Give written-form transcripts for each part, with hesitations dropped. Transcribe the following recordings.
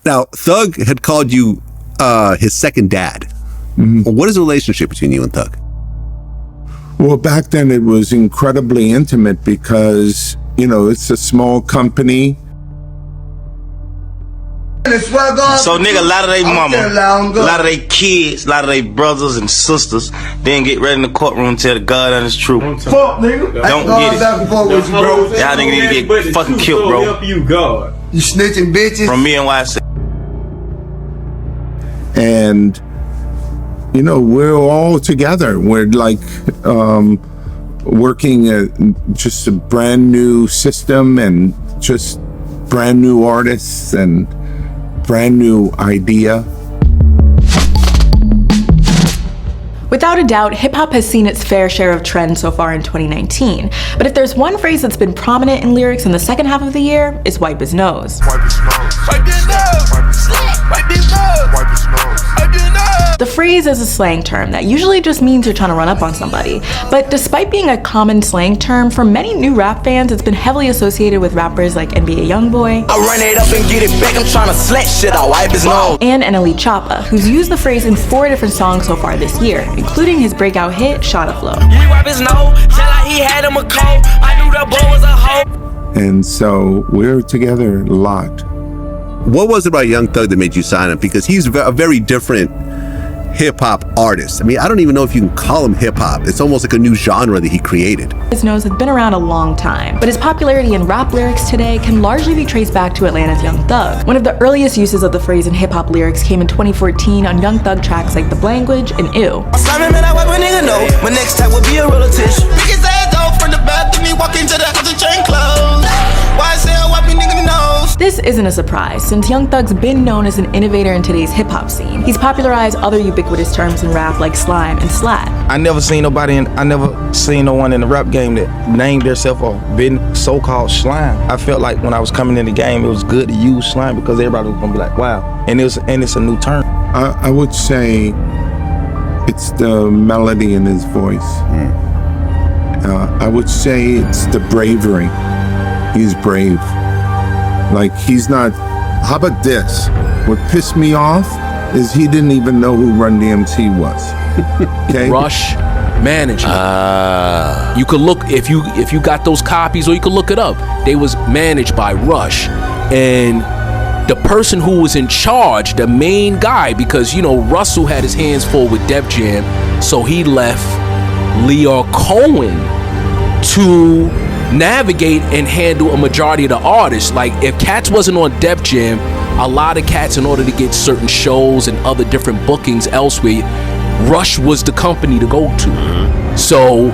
Now, Thug had called you his second dad. What is the relationship between you and Thug? Well, back then it was incredibly intimate because, you know, it's a small company. So nigga, a lot of they mama, a lot of they kids, a lot of they brothers and sisters didn't get ready in the courtroom till the God and his truth. Fuck, nigga. Don't get it. Y'all nigga need to get fucking killed, bro. Help you, God. You snitching bitches. From me and YC. And, you know, we're all together. We're like working at just a brand new system and just brand new artists and brand new idea. Without a doubt, hip-hop has seen its fair share of trends so far in 2019. But if there's one phrase that's been prominent in lyrics in the second half of the year, it's wipe his nose. Wipe his nose. Wipe his nose. Wipe his nose. Wipe his nose. Wipe his nose. The phrase is a slang term that usually just means you're trying to run up on somebody. But despite being a common slang term, for many new rap fans, it's been heavily associated with rappers like NBA Youngboy. I run it up and get it back, I'm trying to slap shit, I wipe his nose. And NLE Choppa, who's used the phrase in 4 different songs so far this year, including his breakout hit, Shotta Flow. We wipe his nose, tell like he had him a cold, I knew that boy was a hoe. And so we're together a lot. What was it about Young Thug that made you sign him? Because he's a very different hip-hop artist. I mean, I don't even know if you can call him hip-hop. It's almost like a new genre that he created. His nose has been around a long time, but his popularity in rap lyrics today can largely be traced back to Atlanta's Young Thug. One of the earliest uses of the phrase in hip-hop lyrics came in 2014 on Young Thug tracks like The Blanguage and Ew. Simon, man, I wipe a nigga know, my next time will be a relative. Pick his ass off from the balcony, walk into the house and chain clothes. Why say I wipe me nigga nose? This isn't a surprise, since Young Thug's been known as an innovator in today's hip-hop scene. He's popularized other ubiquitous terms in rap like slime and slat. I never seen no one in the rap game that named themselves or been so-called slime. I felt like when I was coming in the game, it was good to use slime because everybody was gonna be like, wow. And it's a new term. I would say it's the melody in his voice. I would say it's the bravery. He's brave. Like, he's not. How about this? What pissed me off is he didn't even know who Run DMC was. Okay? Rush management. You could look if you got those copies, or you could look it up. They was managed by Rush, and the person who was in charge, the main guy, because you know Russell had his hands full with Def Jam, so he left Lyor Cohen to navigate and handle a majority of the artists. Like, if cats wasn't on Def Jam, a lot of cats, in order to get certain shows and other different bookings elsewhere, Rush was the company to go to. So,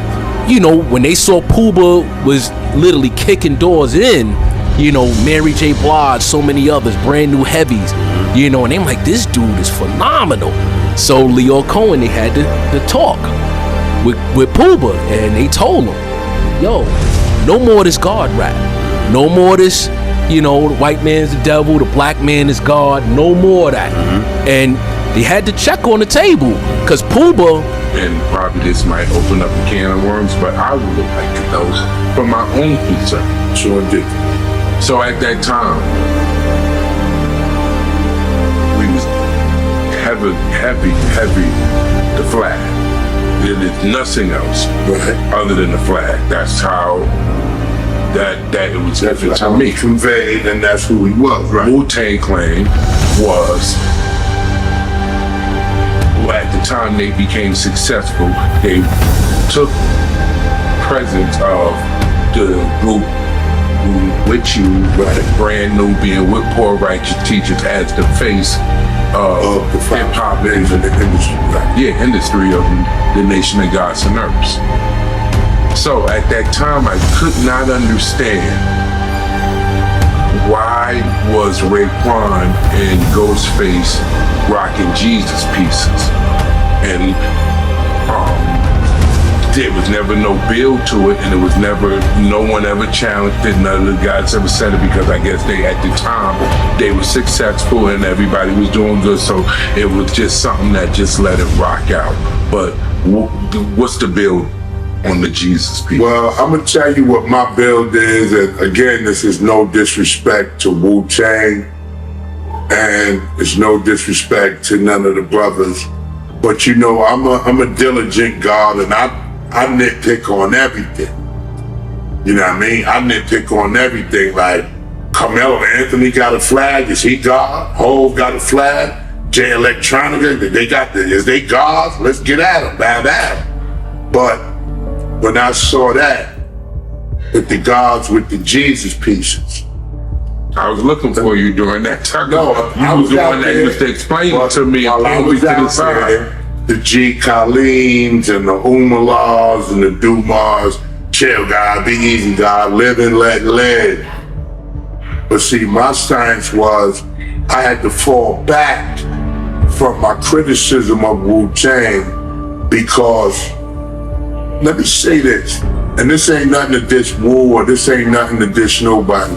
you know, when they saw Pooba was literally kicking doors in, you know, Mary J. Blige, so many others, brand new heavies, you know, and they're like, this dude is phenomenal. So Lyor Cohen, they had to talk with Pooba, and they told him, yo, no more of this God rap. No more of this, you know, the white man's the devil, the black man is God. No more of that. And they had to check on the table, because Pooba. And probably this might open up a can of worms, but I would like to know from my own concern. Sure did. So at that time, we was heavy the flag. There is nothing else other than the flag. That's how that it was given to me. Conveyed, and that's who he was, right? Wu-Tang Clan was, well, at the time they became successful, they took presence of the group with you, brand new, being with Poor Righteous Teachers as the face of the hip-hop industry. Yeah, industry of the Nation of Gods and Earths. So at that time, I could not understand why was Raekwon and Ghostface rocking Jesus pieces, and there was never no build to it, and it was never, no one ever challenged it, none of the guys ever said it, because I guess they, at the time, they were successful and everybody was doing good, so it was just something that just let it rock out. But what's the build on the Jesus piece? Well, I'm gonna tell you what my build is, and again, this is no disrespect to Wu-Tang, and it's no disrespect to none of the brothers, but you know, I'm a diligent God, and I nitpick on everything. You know what I mean? I nitpick on everything. Like Carmelo Anthony got a flag. Is he God? Hov got a flag. Jay Electronica, is they gods? Let's get at them, bad at them. But when I saw that, with the gods with the Jesus pieces, I was looking for you during that time. No, I was the one that used to explain it to me and pull me to the side. The G. Kaleens and the Umalas and the Dumars, chill God, be easy God, live and let live. But see, my science was I had to fall back from my criticism of Wu-Tang because, let me say this, and this ain't nothing to diss Wu or this ain't nothing to diss nobody,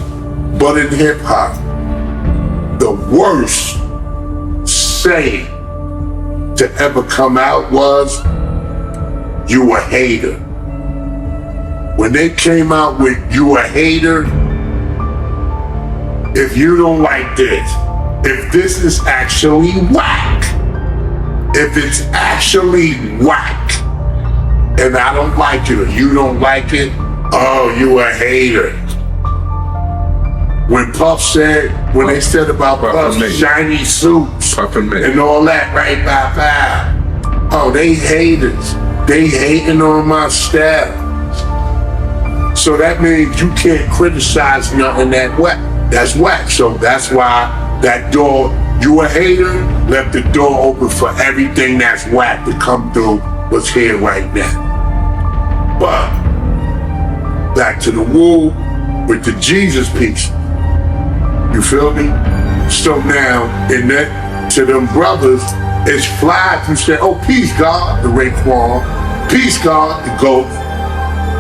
but in hip hop, the worst saying to ever come out was, you a hater. When they came out with you a hater, if you don't like this, if this is actually whack, if it's actually whack, and I don't like it or you don't like it, oh, you a hater. When Puff said, when they said about Puff's shiny suits and all that, right, bye. Oh, they haters. They hating on my style. So that means you can't criticize nothing that's whack. So that's why that door, you a hater, left the door open for everything that's whack to come through what's here right now. But back to the Wu with the Jesus piece. You feel me? So now, in that, to them brothers, it's fly to say, oh, peace God, the Raekwon, peace God, the GOAT,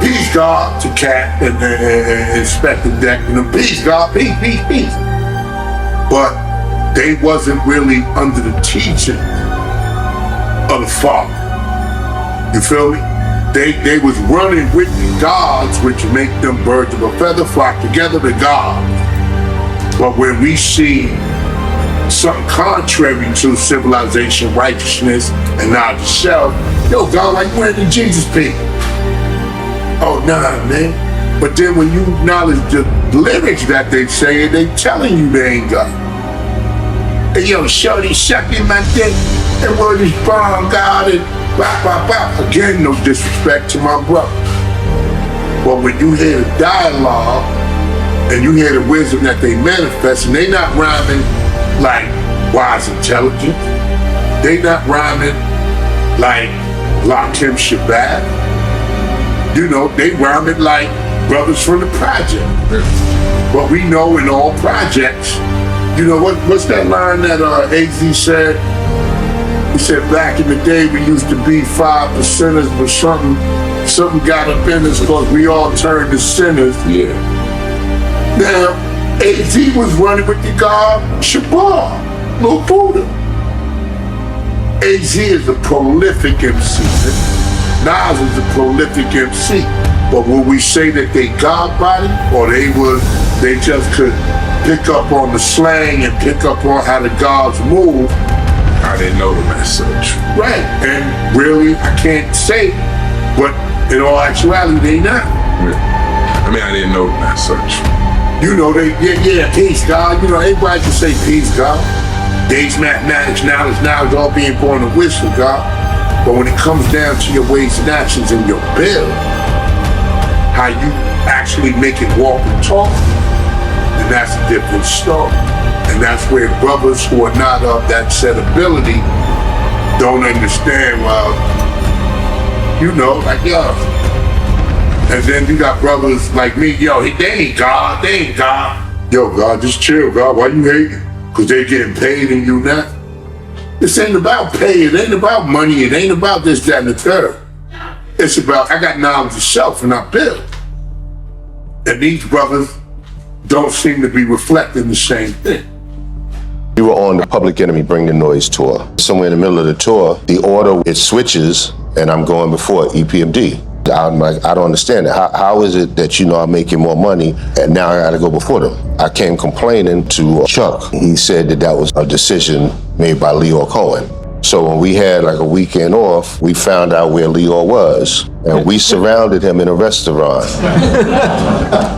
peace God to Cat and Inspector Deck, and the peace God, peace. But they wasn't really under the teaching of the Father. You feel me? They was running with the gods, which make them birds of a feather flock together to God. But when we see something contrary to civilization, righteousness, and knowledge of self, yo, God, like, where did Jesus be? Oh, nah, man. But then when you acknowledge the lyrics that they say, they telling you they ain't God. Hey, yo, shorty sucking my dick, and word is bomb, God, and bop. Again, no disrespect to my brother. But when you hear the dialogue, and you hear the wisdom that they manifest, and they not rhyming like wise intelligence. They not rhyming like Lakim Shabbat. You know, they rhyming like brothers from the project. But we know in all projects, you know, what's that line that AZ said? He said, back in the day, we used to be 5%ers, but something got up in us because we all turned to sinners. Yeah. Now, AZ was running with the God Shabbat, Lil Buddha. AZ is a prolific MC. Nas is a prolific MC. But will we say that they God body, or they just could pick up on the slang and pick up on how the gods move? I didn't know them as such. Right, and really, I can't say, but in all actuality, they not. Yeah. I mean, I didn't know them as such. You know, peace, God. You know, everybody can say peace, God. Dates, mathematics, knowledge, all being born of wisdom, God. But when it comes down to your ways and actions and your build, how you actually make it walk and talk, then that's a different story. And that's where brothers who are not of that said ability don't understand, well, you know, like, yo. And then you got brothers like me, yo, they ain't God. Yo, God, just chill, God. Why you hating? Because they getting paid and you not. This ain't about pay. It ain't about money. It ain't about this, that, and the third. It's about, I got knowledge of self and I build. And these brothers don't seem to be reflecting the same thing. We were on the Public Enemy Bring the Noise tour. Somewhere in the middle of the tour, the order, it switches, and I'm going before EPMD. I'm like, I don't understand it. How is it that, I'm making more money and now I gotta go before them? I came complaining to Chuck. He said that was a decision made by Leor Cohen. So when we had like a weekend off, we found out where Leor was, and we surrounded him in a restaurant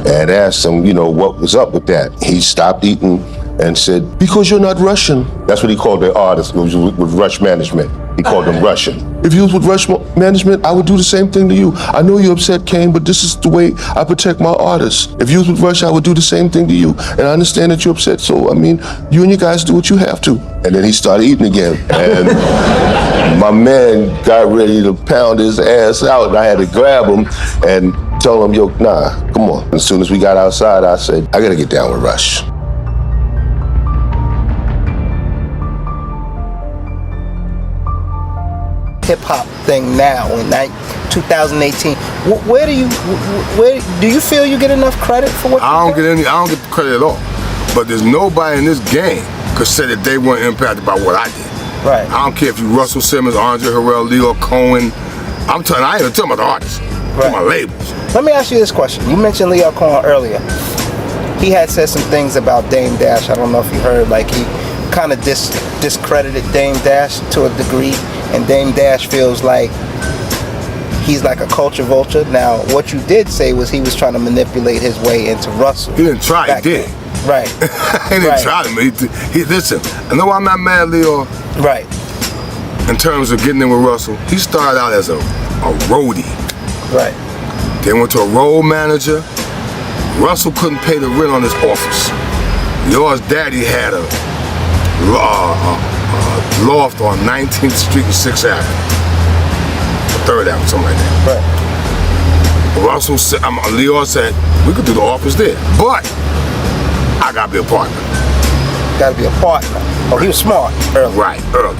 and asked him, what was up with that. He stopped eating and said, because you're not Russian. That's what he called the artist with Rush Management. He called them Russian. If you was with Rush Management, I would do the same thing to you. I know you're upset, Kane, but this is the way I protect my artists. If you was with Rush, I would do the same thing to you. And I understand that you're upset, so, you and your guys do what you have to. And then he started eating again. And my man got ready to pound his ass out, and I had to grab him and tell him, nah, come on. As soon as we got outside, I said, I gotta get down with Rush. Hip-hop thing now in 2018. Where do you feel you get enough credit for what I don't get the credit at all. But there's nobody in this game could say that they weren't impacted by what I did. Right. I don't care if you Russell Simmons, Andre Harrell, Leor Cohen. I ain't even talking about the artists. I'm talking about labels. Let me ask you this question. You mentioned Leor Cohen earlier. He had said some things about Dame Dash. I don't know if you heard, like he kind of discredited Dame Dash to a degree. And Dame Dash feels like he's like a culture vulture. Now, what you did say was he was trying to manipulate his way into Russell. He didn't try, he did. Right. He didn't try to. Listen, I know I'm not mad, Leor. Right. In terms of getting in with Russell, he started out as a roadie. Right. Then went to a road manager. Russell couldn't pay the rent on his office. Leor's daddy had a loft on 19th Street and 6th Avenue. 3rd Avenue, something like that. Right. Russell said, Leor said, we could do the office there, but I gotta be a partner. Gotta be a partner. Oh, he was smart early. Right, early.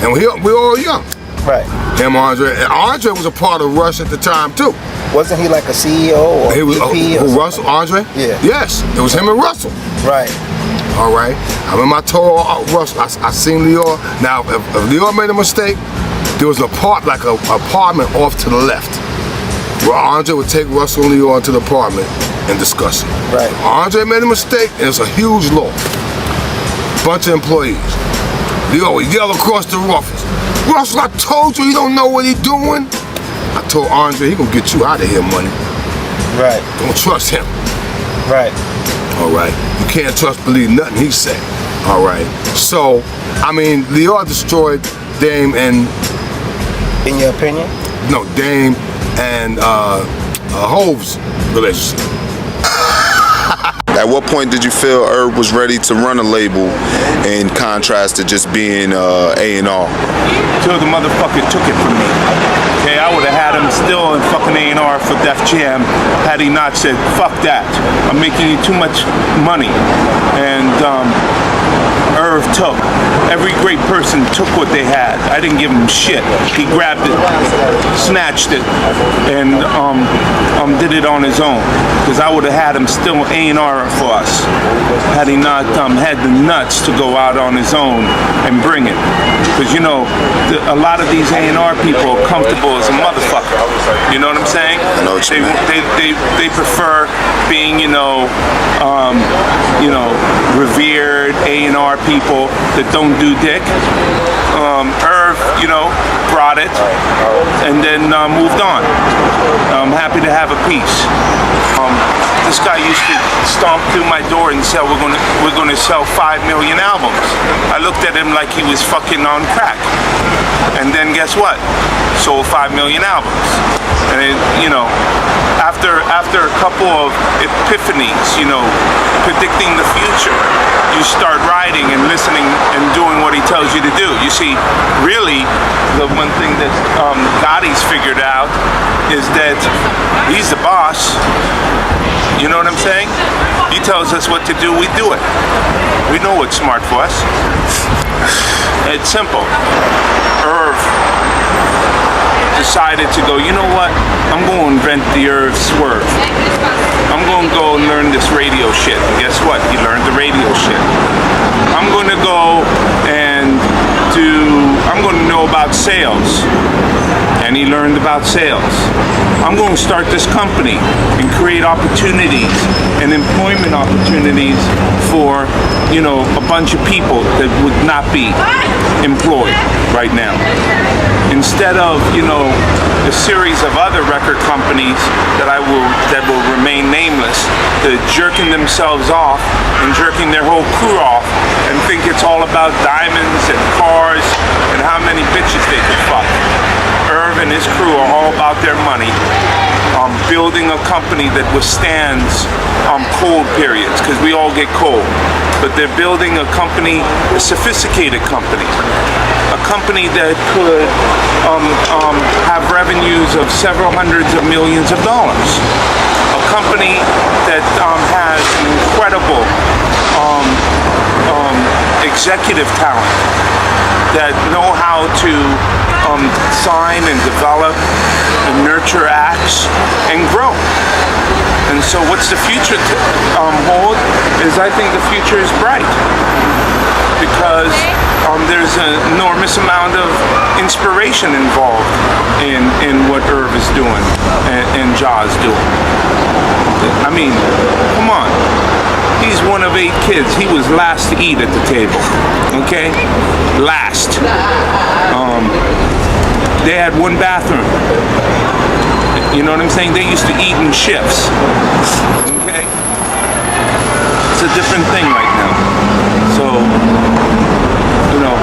And we were all young. Right. Him, Andre. And Andre was a part of Rush at the time, too. Wasn't he like a CEO or he was, VP or Russell, Andre? Yeah. Yes, it was him and Russell. Right. All right. I remember I told Russell, I seen Leor. Now, if Leor made a mistake, there was an apartment off to the left, where Andre would take Russell and Leor into the apartment and discuss it. Right. Andre made a mistake, and it's a huge loft. Bunch of employees. Leor would yell across the office, Russell, I told you he don't know what he's doing. I told Andre, he gonna get you out of here, money. Right. Don't trust him. Right. All right. You can't trust, believe nothing he said. All right. So, Leor destroyed Dame and... In your opinion? No, Dame and Hove's relationship. At what point did you feel Herb was ready to run a label in contrast to just being A&R? Till the motherfucker took it from me. Okay, I would have had him still in fucking A&R for Def Jam had he not said, fuck that. I'm making you too much money. And Irv took. Every great person took what they had. I didn't give him shit. He grabbed it, snatched it, and did it on his own. Because I would have had him still A&R for us had he not had the nuts to go out on his own and bring it. Because a lot of these A&R people are comfortable as a motherfucker. You know what I'm saying? I know what you mean. They prefer being revered A&R people that don't do dick. Irv, brought it and then moved on. I'm happy to have a piece. This guy used to stomp through my door and say, we're gonna sell 5 million albums. I looked at him like he was fucking on crack. And then guess what? Sold 5 million albums. And after a couple of epiphanies, predicting the future, you start writing and listening and doing what he tells you to do. You see, really, the one thing that Gotti's figured out is that he's the boss. You know what I'm saying? He tells us what to do, we do it. We know what's smart for us. It's simple. Irv decided to go, you know what? I'm going to invent the Irv Swerve. I'm going to go and learn this radio shit. And guess what? He learned the radio shit. I'm going to go and I'm going to know about sales. and he learned about sales. I'm going to start this company and create opportunities and employment opportunities for, you know, a bunch of people that would not be employed right now. Instead of, you know, a series of other record companies that will remain nameless, that are jerking themselves off and jerking their whole crew off and think it's all about diamonds and cars and how many bitches they can fuck. Irv and his crew are all about their money, building a company that withstands cold periods, because we all get cold. But they're building a company, a sophisticated company, a company that could have revenues of several hundreds of millions of dollars, a company that has incredible executive talent, that know how to sign and develop and nurture acts and grow. And so what's the future hold is, I think the future is bright, because there's an enormous amount of inspiration involved in what Irv is doing and Ja's doing. I mean, come on. He's one of 8 kids. He was last to eat at the table, okay? Last. They had one bathroom. You know what I'm saying? They used to eat in shifts, okay? It's a different thing right now. So, you know,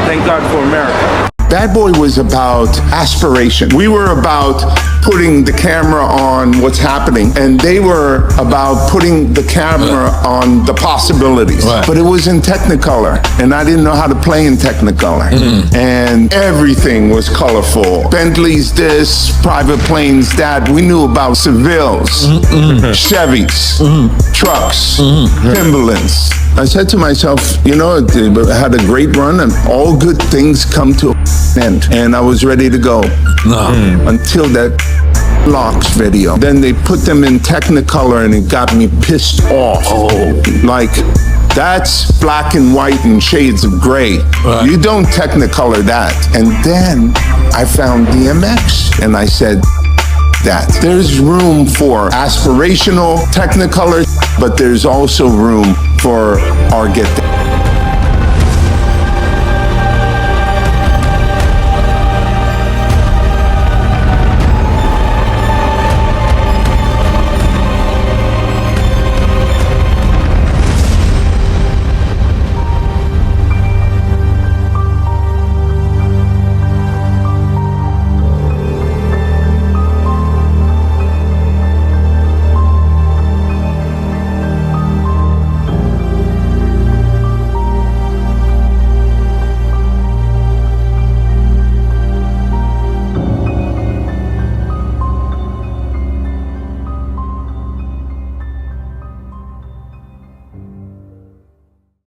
thank God for America. Bad Boy was about aspiration. We were about putting the camera on what's happening, and they were about putting the camera on the possibilities. Right. But it was in Technicolor, and I didn't know how to play in Technicolor. And everything was colorful. Bentley's this, private planes that. We knew about Sevilles, Chevys, trucks, Timberlands. I said to myself, you know, I had a great run, and all good things come to an end. And I was ready to go until that Locks video. Then they put them in Technicolor, and it got me pissed off. Like, that's black and white and shades of gray. You don't Technicolor that. And then I found DMX, and I said, that there's room for aspirational Technicolor, but there's also room for our get